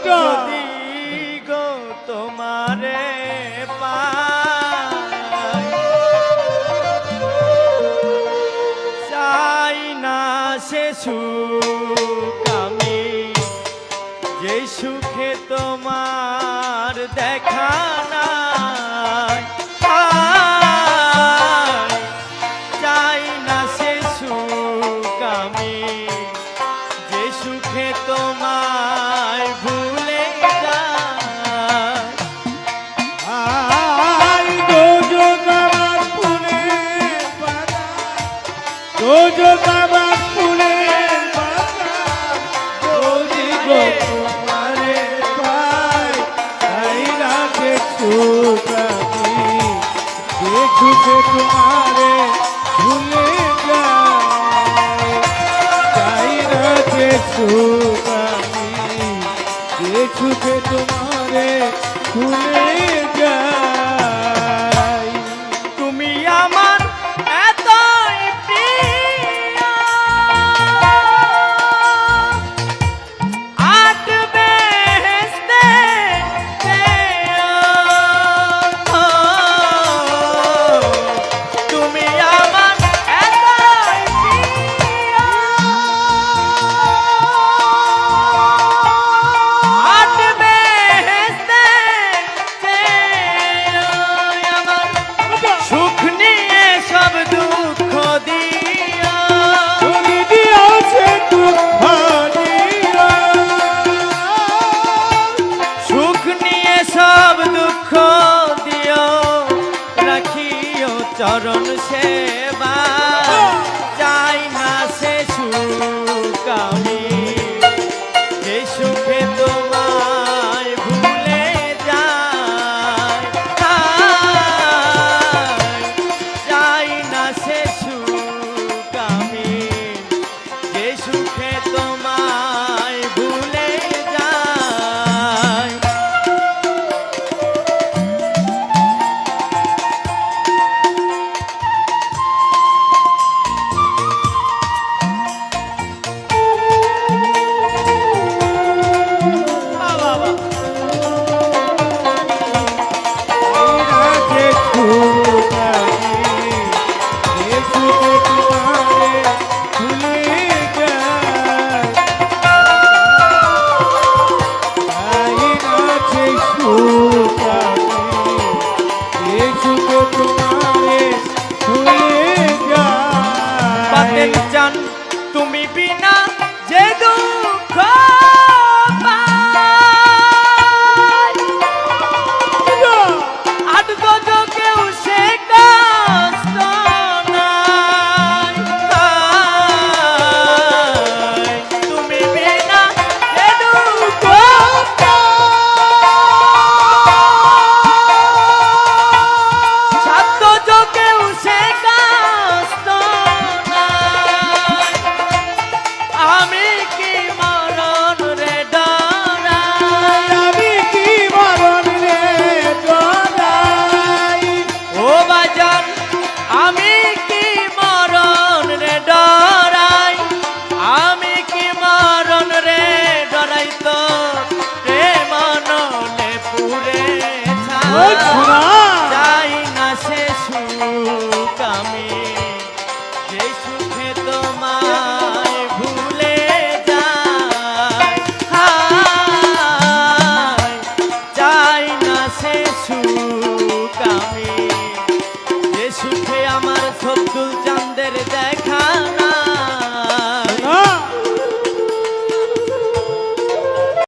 যদি গো তোমারে পাই, চাই না সে সুখ আমি, যে সুখে তোমার দেখা নাই। চাই না সে সুখ আমি, যে সুখে তোমায় ভুলে যাই। দোজক আমার ফুলের বাগান, দোজক আমার ফুলের বাগান, যদি গো তোমারে পাই, তাই রাখে সুখ আমি, যে সুখে তোমারে ভুলে যাই। তাই রাখে সুখ আমি, যে সুখে তোমারে ভুলে যাই। তুমি আমার এতই প্রিয়, আট বেহেশতে যেও। তুমি আমার এতই প্রিয়, আট বেহেশতে যেও। আমার সুখ নিয়ে সব দুঃখ দিও, তুমি দিয়েছে দুঃখ দিও, সুখ নিয়ে সব দুঃখ দিও, রাখিও চরণ সেবা। চাই না সে সুখ আমি, যে সুখে তোমায় ভুলে যাই। চাই না সে সুখ আমি, যে সুখে তোমায় ভুলে যাই। বাবা বাবা, রাখে সুখ আমি, যে সুখে তোমারে ভুলে যাই। তাই রাখে সুখ